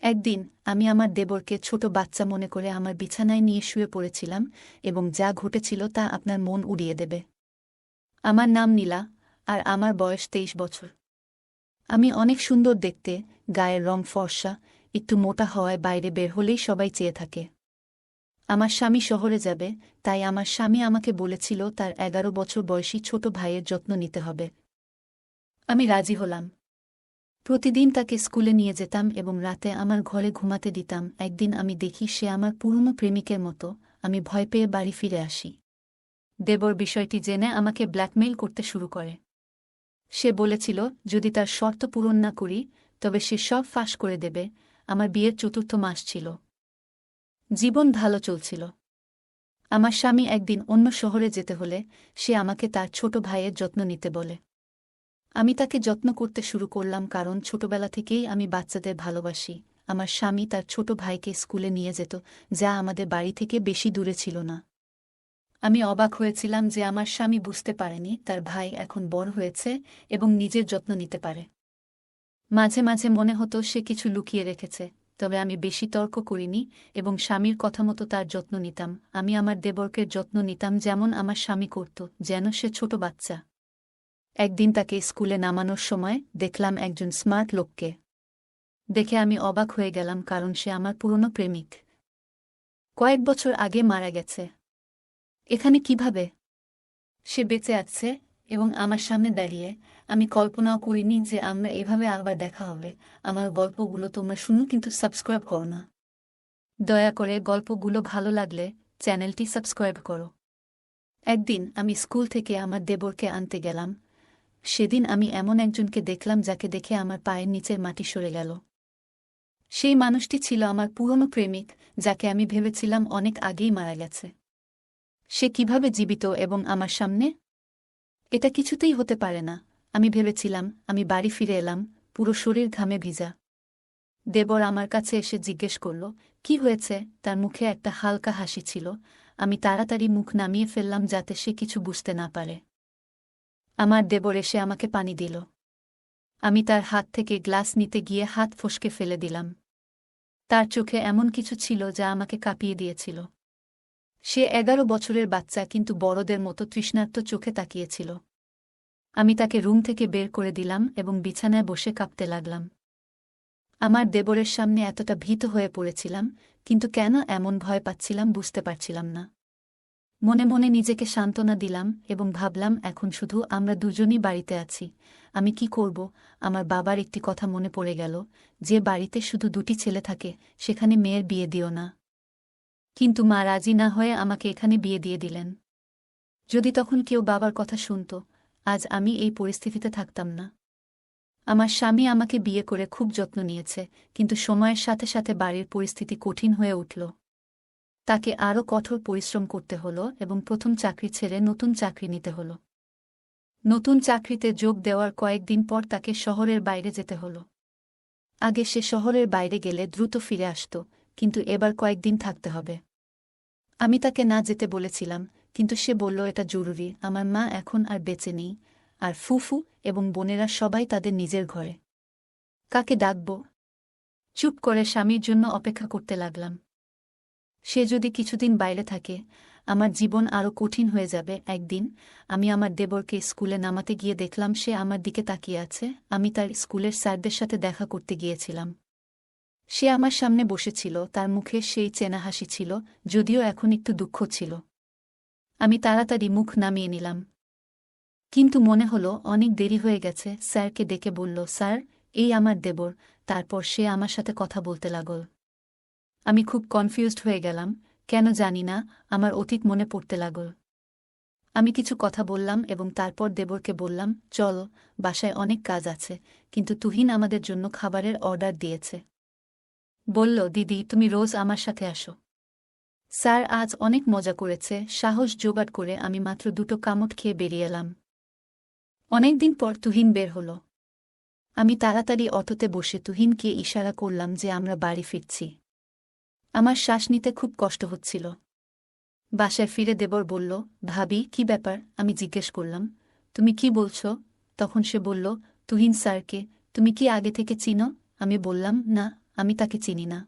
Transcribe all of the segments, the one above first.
একদিন আমি আমার দেবরকে ছোট বাচ্চা মনে করে আমার বিছানায় নিয়ে শুয়ে পড়েছিলাম এবং যা ঘটেছিল তা আপনার মন উড়িয়ে দেবে। আমার নাম নীলা, আর আমার বয়স 23 বছর। আমি অনেক সুন্দর দেখতে, গায়ের রং ফর্সা, একটু মোটা হওয়ায় বাইরে বের হলেই সবাই চেয়ে থাকে। আমার স্বামী শহরে যাবে, তাই আমার স্বামী আমাকে বলেছিল তার 11 বছর বয়সী ছোট ভাইয়ের যত্ন নিতে হবে। আমি রাজি হলাম। প্রতিদিন তাকে স্কুলে নিয়ে যেতাম এবং রাতে আমার ঘরে ঘুমাতে দিতাম। একদিন আমি দেখি সে আমার পুরনো প্রেমিকের মতো। আমি ভয় পেয়ে বাড়ি ফিরে আসি। দেবর বিষয়টি জেনে আমাকে ব্ল্যাকমেইল করতে শুরু করে। সে বলেছিল যদি তার শর্ত পূরণ না করি তবে সে সব ফাঁস করে দেবে। আমার বিয়ের 4র্থ মাস ছিল। জীবন ভালো চলছিল। আমার স্বামী একদিন অন্য শহরে যেতে হলে সে আমাকে তার ছোট ভাইয়ের যত্ন নিতে বলে। আমি তাকে যত্ন করতে শুরু করলাম কারণ ছোটবেলা থেকেই আমি বাচ্চাদের ভালোবাসি। আমার স্বামী তার ছোট ভাইকে স্কুলে নিয়ে যেত, যা আমাদের বাড়ি থেকে বেশি দূরে ছিল না। আমি অবাক হয়েছিলাম যে আমার স্বামী বুঝতে পারেনি তার ভাই এখন বড় হয়েছে এবং নিজের যত্ন নিতে পারে। মাঝে মাঝে মনে হতো সে কিছু লুকিয়ে রেখেছে, তবে আমি বেশি তর্ক করিনি এবং স্বামীর কথা মতো তার যত্ন নিতাম। আমি আমার দেবরকে যত্ন নিতাম যেমন আমার স্বামী করত, যেন সে ছোট বাচ্চা। একদিন তাকে স্কুলে নামানোর সময় দেখলাম একজন স্মার্ট লোককে। দেখে আমি অবাক হয়ে গেলাম কারণ সে আমার পুরনো প্রেমিক। কয়েক বছর আগে মারা গেছে। এখানে কিভাবে সে বেঁচে আছে এবং আমার সামনে দাঁড়িয়ে? আমি কল্পনাও করিনি যে আমরা এভাবে আবার দেখা হবে। আমার গল্পগুলো তোমরা শুনো, কিন্তু সাবস্ক্রাইব করো না। দয়া করে গল্পগুলো ভালো লাগলে চ্যানেলটি সাবস্ক্রাইব করো। একদিন আমি স্কুল থেকে আমার দেবরকে আনতে গেলাম। সেদিন আমি এমন একজনকে দেখলাম যাকে দেখে আমার পায়ের নিচের মাটি সরে গেল। সেই মানুষটি ছিল আমার পুরনো প্রেমিক, যাকে আমি ভেবেছিলাম অনেক আগেই মারা গেছে। সে কিভাবে জীবিত এবং আমার সামনে? এটা কিছুতেই হতে পারে না, আমি ভেবেছিলাম। আমি বাড়ি ফিরে এলাম, পুরো শরীর ঘামে ভিজা। দেবর আমার কাছে এসে জিজ্ঞেস করল, কি হয়েছে? তার মুখে একটা হালকা হাসি ছিল। আমি তাড়াতাড়ি মুখ নামিয়ে ফেললাম যাতে সে কিছু বুঝতে না পারে। আমার দেবর এসে আমাকে পানি দিল। আমি তার হাত থেকে গ্লাস নিতে গিয়ে হাত ফসকে ফেলে দিলাম। তার চোখে এমন কিছু ছিল যা আমাকে কাঁপিয়ে দিয়েছিল। সে 11 বছরের বাচ্চা, কিন্তু বড়দের মতো তৃষ্ণার্ত চোখে তাকিয়েছিল। আমি তাকে রুম থেকে বের করে দিলাম এবং বিছানায় বসে কাঁপতে লাগলাম। আমার দেবরের সামনে এতটা ভীত হয়ে পড়েছিলাম, কিন্তু কেন এমন ভয় পাচ্ছিলাম বুঝতে পারছিলাম না। মনে মনে নিজেকে সান্ত্বনা দিলাম এবং ভাবলাম এখন শুধু আমরা দুজনই বাড়িতে আছি। আমি কি করব? আমার বাবার একটি কথা মনে পড়ে গেল, যে বাড়িতে শুধু 2টি ছেলে থাকে সেখানে মেয়ের বিয়ে দিও না। কিন্তু মা রাজি না হয়ে আমাকে এখানে বিয়ে দিয়ে দিলেন। যদি তখন কেউ বাবার কথা শুনত, আজ আমি এই পরিস্থিতিতে থাকতাম না। আমার স্বামী আমাকে বিয়ে করে খুব যত্ন নিয়েছে, কিন্তু সময়ের সাথে সাথে বাড়ির পরিস্থিতি কঠিন হয়ে উঠল। তাকে আরও কঠোর পরিশ্রম করতে হলো এবং প্রথম চাকরি ছেড়ে নতুন চাকরি নিতে হলো। নতুন চাকরিতে যোগ দেওয়ার কয়েকদিন পর তাকে শহরের বাইরে যেতে হলো। আগে সে শহরের বাইরে গেলে দ্রুত ফিরে আসত, কিন্তু এবার কয়েকদিন থাকতে হবে। আমি তাকে না যেতে বলেছিলাম, কিন্তু সে বলল এটা জরুরি। আমার মা এখন আর বেঁচে নেই, আর ফুফু এবং বোনেরা সবাই তাদের নিজের ঘরে। কাকে ডাকব? চুপ করে স্বামীর জন্য অপেক্ষা করতে লাগলাম। সে যদি কিছুদিন বাইরে থাকে, আমার জীবন আরও কঠিন হয়ে যাবে। একদিন আমি আমার দেবরকে স্কুলে নামাতে গিয়ে দেখলাম সে আমার দিকে তাকিয়ে আছে। আমি তার স্কুলের স্যারদের সাথে দেখা করতে গিয়েছিলাম। সে আমার সামনে বসেছিল, তার মুখে সেই চেনা হাসি ছিল, যদিও এখন একটু দুঃখ ছিল। আমি তাড়াতাড়ি মুখ নামিয়ে নিলাম, কিন্তু মনে হলো অনেক দেরি হয়ে গেছে। স্যারকে ডেকে বলল, স্যার, এই আমার দেবর। তারপর সে আমার সাথে কথা বলতে লাগল। আমি খুব কনফিউজড হয়ে গেলাম, কেন জানি না। আমার অতীত মনে পড়তে লাগল। আমি কিছু কথা বললাম এবং তারপর দেবরকে বললাম, চল, বাসায় অনেক কাজ আছে, কিন্তু তুহিন আমাদের জন্য খাবারের অর্ডার দিয়েছে। বলল, দিদি তুমি রোজ আমার সাথে আসো। স্যার আজ অনেক মজা করেছে। সাহস জোগাড় করে আমি মাত্র 2টো কামড় খেয়ে বেরিয়ে এলাম। অনেকদিন পর তুহিন বের হল। আমি তাড়াতাড়ি অটোতে বসে তুহিনকে ইশারা করলাম যে আমরা বাড়ি ফিরছি। আমার শ্বাস নিতে খুব কষ্ট হচ্ছিল। বাসায় ফিরে দেবর বলল, ভাবি কি ব্যাপার? আমি জিজ্ঞেস করলাম, তুমি কি বলছ? তখন সে বলল, তুহিন স্যারকে তুমি কি আগে থেকে চিনো? আমি বললাম, না, আমি তাকে চিনি না।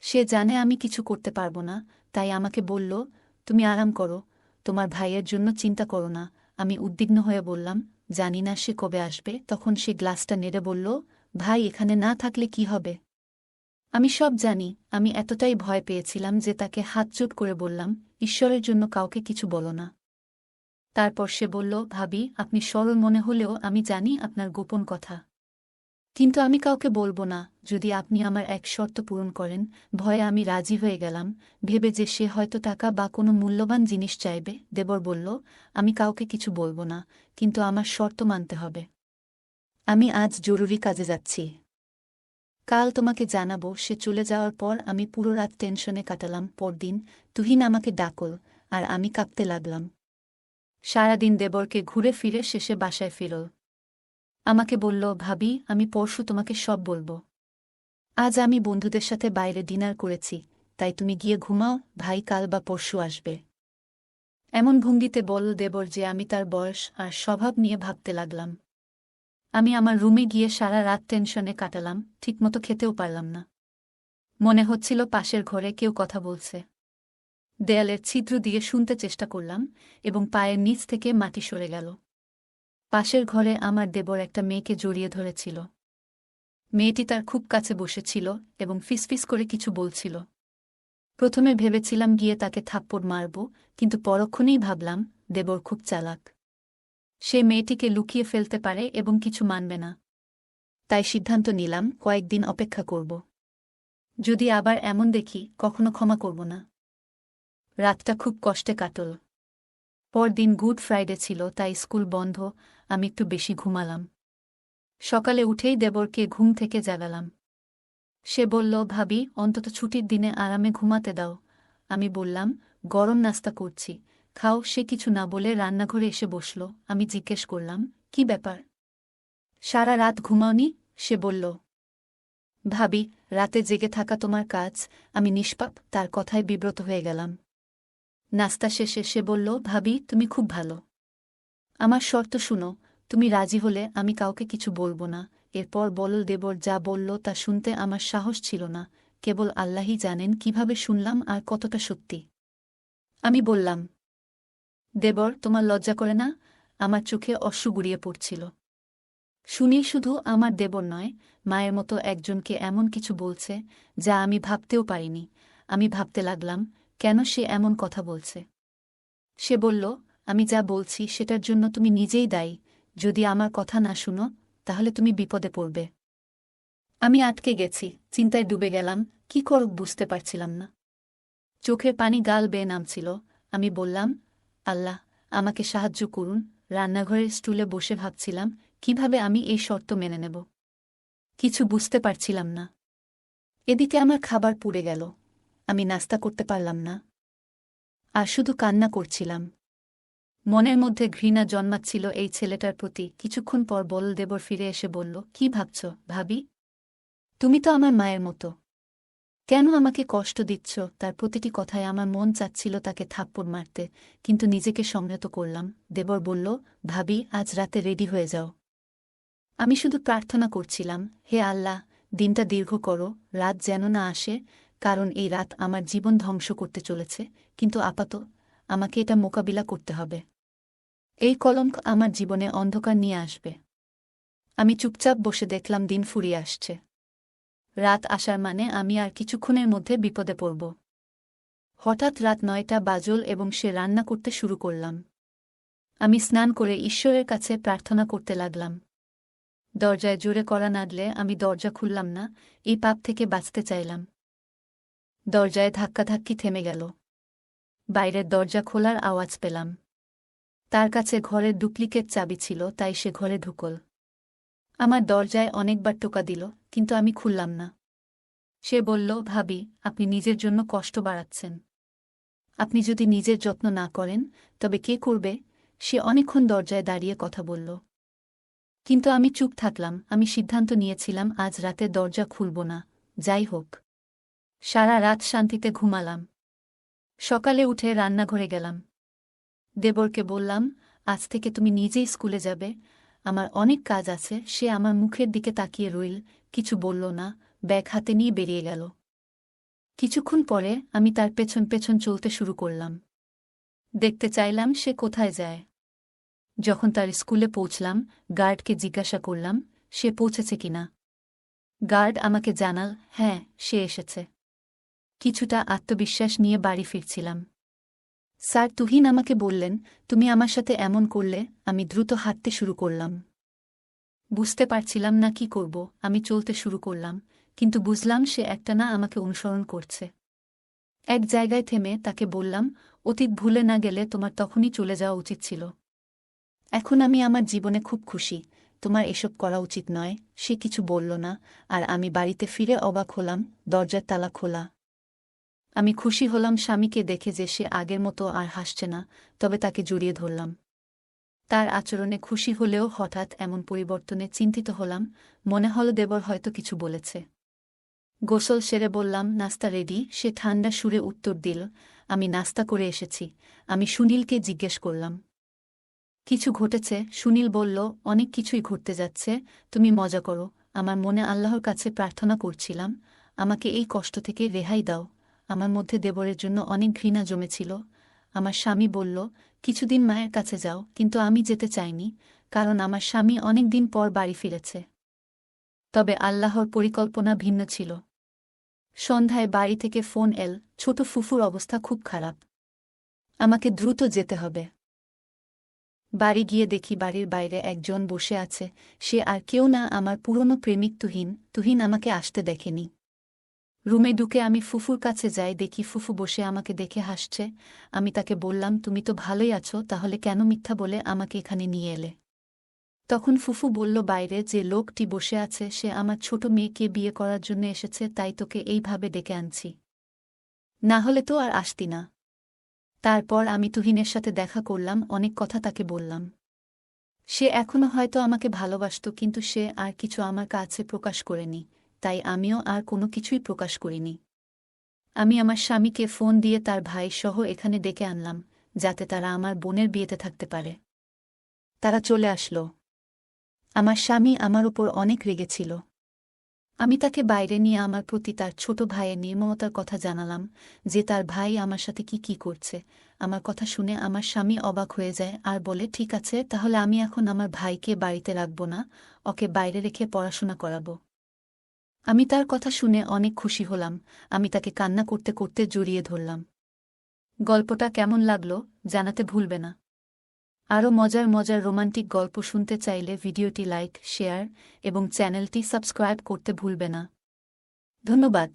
সে জানে আমি কিছু করতে পারব না, তাই আমাকে বলল, তুমি আরাম করো, তোমার ভাইয়ের জন্য চিন্তা করো না। আমি উদ্বিগ্ন হয়ে বললাম, জানি না সে কবে আসবে। তখন সে গ্লাসটা নেড়ে বলল, ভাই এখানে না থাকলে কি হবে? আমি সব জানি। আমি এতটাই ভয় পেয়েছিলাম যে তাকে হাতজোড় করে বললাম, ঈশ্বরের জন্য কাউকে কিছু বলো না। তারপর সে বলল, ভাবি আপনি সরল মনে হলেও আমি জানি আপনার গোপন কথা। কিন্তু আমি কাউকে বলবো না, যদি আপনি আমার এক শর্ত পূরণ করেন। ভয়ে আমি রাজি হয়ে গেলাম, ভেবে যে সে হয়তো টাকা বা কোনো মূল্যবান জিনিস চাইবে। দেবর বলল, আমি কাউকে কিছু বলবো না, কিন্তু আমার শর্ত মানতে হবে। আমি আজ জরুরি কাজে যাচ্ছি, কাল তোমাকে জানাবো। সে চলে যাওয়ার পর আমি পুরো রাত টেনশনে কাটালাম। পরদিন তুহিন আমাকে ডাকল, আর আমি কাঁপতে লাগলাম। সারাদিন দেবরকে ঘুরে ফিরে শেষে বাসায় ফিরল। আমাকে বলল, ভাবি আমি পরশু তোমাকে সব বলবো। আজ আমি বন্ধুদের সাথে বাইরে ডিনার করেছি, তাই তুমি গিয়ে ঘুমাও, ভাই কাল বা পরশু আসবে। এমন ভঙ্গিতে বলল দেবর যে আমি তার বয়স আর স্বভাব নিয়ে ভাবতে লাগলাম। আমি আমার রুমে গিয়ে সারা রাত টেনশনে কাটালাম, ঠিকমতো খেতেও পারলাম না। মনে হচ্ছিল পাশের ঘরে কেউ কথা বলছে। দেয়ালের ছিদ্র দিয়ে শুনতে চেষ্টা করলাম, এবং পায়ের নিচ থেকে মাটি সরে গেল। পাশের ঘরে আমার দেবর একটা মেয়েকে জড়িয়ে ধরেছিল। মেয়েটি তার খুব কাছে বসেছিল এবং ফিসফিস করে কিছু বলছিল। প্রথমে ভেবেছিলাম গিয়ে তাকে থাপ্পড় মারব, কিন্তু পরক্ষণেই ভাবলাম, দেবর খুব চালাক। সে মেয়েটিকে লুকিয়ে ফেলতে পারে এবং কিছু মানবে না। তাই সিদ্ধান্ত নিলাম কয়েকদিন অপেক্ষা করব। যদি আবার এমন দেখি, কখনো ক্ষমা করব না। রাতটা খুব কষ্টে কাটল। পরদিন গুড ফ্রাইডে ছিল, তাই স্কুল বন্ধ। আমি একটু বেশি ঘুমালাম। সকালে উঠেই দেবরকে ঘুম থেকে জাগালাম। সে বলল, ভাবি অন্তত ছুটির দিনে আরামে ঘুমাতে দাও। আমি বললাম, গরম নাস্তা করছি, খাও। সে কিছু না বলে রান্নাঘরে এসে বসল। আমি জিজ্ঞেস করলাম, কি ব্যাপার? সারা রাত ঘুমাওনি? সে বলল, ভাবি রাতে জেগে থাকা তোমার কাজ। আমি নিষ্পাপ। তার কথায় বিব্রত হয়ে গেলাম। নাস্তা শেষে সে বলল, ভাবি তুমি খুব ভালো। আমার শর্ত শুনো, তুমি রাজি হলে আমি কাউকে কিছু বলবো না। এরপর বলল দেবর যা বলল তা শুনতে আমার সাহস ছিল না। কেবল আল্লাহই জানেন কিভাবে শুনলাম আর কতটা সত্যি। আমি বললাম, দেবর তোমার লজ্জা করে না? আমার চোখে অশ্রু গড়িয়ে পড়ছিল। শুনি শুধু আমার দেবর নয়, মায়ের মতো একজনকে এমন কিছু বলছে যা আমি ভাবতেও পারিনি। আমি ভাবতে লাগলাম, কেন সে এমন কথা বলছে। সে বলল, আমি যা বলছি সেটার জন্য তুমি নিজেই দায়ী। যদি আমার কথা না শুনো, তাহলে তুমি বিপদে পড়বে। আমি আটকে গেছি, চিন্তায় ডুবে গেলাম। কি করব বুঝতে পারছিলাম না। চোখের পানি গাল বেয়ে নামছিল। আমি বললাম, আল্লাহ আমাকে সাহায্য করুন। রান্নাঘরের স্টুলে বসে ভাবছিলাম, কিভাবে আমি এই শর্ত মেনে নেব। কিছু বুঝতে পারছিলাম না। এদিকে আমার খাবার পুড়ে গেল। আমি নাস্তা করতে পারলাম না, আর শুধু কান্না করছিলাম। মনের মধ্যে ঘৃণা জন্মাচ্ছিল এই ছেলেটার প্রতি। কিছুক্ষণ পর বলদেবর ফিরে এসে বলল, কি ভাবছ ভাবি? তুমি তো আমার মায়ের মতো, কেন আমাকে কষ্ট দিচ্ছ? তার প্রতিটি কথায় আমার মন চাচ্ছিল তাকে থাপ্পড় মারতে, কিন্তু নিজেকে সংযত করলাম। দেবর বলল, ভাবি আজ রাতে রেডি হয়ে যাও। আমি শুধু প্রার্থনা করছিলাম, হে আল্লাহ, দিনটা দীর্ঘ করো, রাত যেন না আসে, কারণ এই রাত আমার জীবন ধ্বংস করতে চলেছে। কিন্তু আপাতত আমাকে এটা মোকাবিলা করতে হবে। এই কলঙ্ক আমার জীবনে অন্ধকার নিয়ে আসবে। আমি চুপচাপ বসে দেখলাম দিন ফুরিয়ে আসছে। রাত আসার মানে আমি আর কিছুক্ষণের মধ্যে বিপদে পড়ব। হঠাৎ রাত 9টা বাজল এবং সে রান্না করতে শুরু করলাম। আমি স্নান করে ঈশ্বরের কাছে প্রার্থনা করতে লাগলাম। দরজায় জোরে কড়া নাড়লে আমি দরজা খুললাম না। এই পাপ থেকে বাঁচতে চাইলাম। দরজায় ধাক্কাধাক্কি থেমে গেল। বাইরের দরজা খোলার আওয়াজ পেলাম। তার কাছে ঘরের ডুপ্লিকেট চাবি ছিল, তাই সে ঘরে ঢুকল। আমার দরজায় অনেকবার টোকা দিল, কিন্তু আমি খুললাম না। সে বলল, ভাবি আপনি নিজের জন্য কষ্ট বাড়াচ্ছেন। আপনি যদি নিজের যত্ন না করেন, তবে কে করবে? সে অনেকক্ষণ দরজায় দাঁড়িয়ে কথা বলল, কিন্তু আমি চুপ থাকলাম। আমি সিদ্ধান্ত নিয়েছিলাম আজ রাতে দরজা খুলব না, যাই হোক। সারা রাত শান্তিতে ঘুমালাম। সকালে উঠে রান্নাঘরে গেলাম। দেবরকে বললাম, আজ থেকে তুমি নিজেই স্কুলে যাবে, আমার অনেক কাজ আছে। সে আমার মুখের দিকে তাকিয়ে রইল, কিছু বলল না। ব্যাগ হাতে নিয়ে বেরিয়ে গেল। কিছুক্ষণ পরে আমি তার পেছন পেছন চলতে শুরু করলাম। দেখতে চাইলাম সে কোথায় যায়। যখন তার স্কুলে পৌঁছলাম, গার্ডকে জিজ্ঞাসা করলাম সে পৌঁছেছে কিনা। গার্ড আমাকে জানাল, হ্যাঁ, সে এসেছে। কিছুটা আত্মবিশ্বাস নিয়ে বাড়ি ফিরছিলাম। স্যার তুহিন আমাকে বললেন, তুমি আমার সাথে এমন করলে। আমি দ্রুত হাঁটতে শুরু করলাম। বুঝতে পারছিলাম না কি করব। আমি চলতে শুরু করলাম, কিন্তু বুঝলাম সে একটানা আমাকে অনুসরণ করছে। এক জায়গায় থেমে তাকে বললাম, অতীত ভুলে না গেলে তোমার তখনই চলে যাওয়া উচিত ছিল। এখন আমি আমার জীবনে খুব খুশি। তোমার এসব করা উচিত নয়। সে কিছু বলল না, আর আমি বাড়িতে ফিরে অবাক হলাম, দরজার তালা খোলা। আমি খুশি হলাম স্বামীকে দেখে যে সে আগের মতো আর হাসছে না, তবে তাকে জড়িয়ে ধরলাম। তার আচরণে খুশি হলেও হঠাৎ এমন পরিবর্তনে চিন্তিত হলাম। মনে হল দেবর হয়তো কিছু বলেছে। গোসল সেরে বললাম, নাস্তা রেডি। সে ঠান্ডা সুরে উত্তর দিল, আমি নাস্তা করে এসেছি। আমি সুনীলকে জিজ্ঞেস করলাম, কিছু ঘটেছে? সুনীল বলল, অনেক কিছুই ঘটতে যাচ্ছে। তুমি মজা করো। আমার মনে আল্লাহর কাছে প্রার্থনা করছিলাম, আমাকে এই কষ্ট থেকে রেহাই দাও। আমার মধ্যে দেবরের জন্য অনেক ঘৃণা জমেছিল। আমার স্বামী বলল, কিছুদিন মায়ের কাছে যাও, কিন্তু আমি যেতে চাইনি, কারণ আমার স্বামী অনেক দিন পর বাড়ি ফিরেছে। তবে আল্লাহর পরিকল্পনা ভিন্ন ছিল। সন্ধ্যায় বাড়ি থেকে ফোন এল, ছোট ফুফুর অবস্থা খুব খারাপ। আমাকে দ্রুত যেতে হবে। বাড়ি গিয়ে দেখি বাড়ির বাইরে একজন বসে আছে। সে আর কেউ না, আমার পুরনো প্রেমিক তুহিন। তুহিন আমাকে আসতে দেখেনি। রুমে ঢুকে আমি ফুফুর কাছে যাই, দেখি ফুফু বসে আমাকে দেখে হাসছে। আমি তাকে বললাম, তুমি তো ভালোই আছো, তাহলে কেন মিথ্যা বলে আমাকে এখানে নিয়ে এলে? তখন ফুফু বলল, বাইরে যে লোকটি বসে আছে সে আমার ছোট মেয়েকে বিয়ে করার জন্য এসেছে, তাই তোকে এইভাবে ডেকে আনছি। না হলে তো আর আসতি না। তারপর আমি তুহিনের সাথে দেখা করলাম, অনেক কথা তাকে বললাম। সে এখনো হয়তো আমাকে ভালোবাসত, কিন্তু সে আর কিছু আমার কাছে প্রকাশ করেনি, তাই আমিও আর কোনো কিছুই প্রকাশ করিনি। আমি আমার স্বামীকে ফোন দিয়ে তার ভাই সহ এখানে ডেকে আনলাম, যাতে তারা আমার বোনের বিয়েতে থাকতে পারে। তারা চলে আসলো। আমার স্বামী আমার উপর অনেক রেগেছিল। আমি তাকে বাইরে নিয়ে আমার প্রতি তার ছোট ভাইয়ের নির্মমতার কথা জানালাম, যে তার ভাই আমার সাথে কি কি করছে। আমার কথা শুনে আমার স্বামী অবাক হয়ে যায় আর বলে, ঠিক আছে, তাহলে আমি এখন আমার ভাইকে বাড়িতে রাখব না, ওকে বাইরে রেখে পড়াশোনা করাব। আমি তার কথা শুনে অনেক খুশি হলাম। আমি তাকে কান্না করতে করতে জড়িয়ে ধরলাম। গল্পটা কেমন লাগলো জানাতে ভুলবে না। আরও মজার মজার রোমান্টিক গল্প শুনতে চাইলে ভিডিওটি লাইক, শেয়ার এবং চ্যানেলটি সাবস্ক্রাইব করতে ভুলবে না। ধন্যবাদ।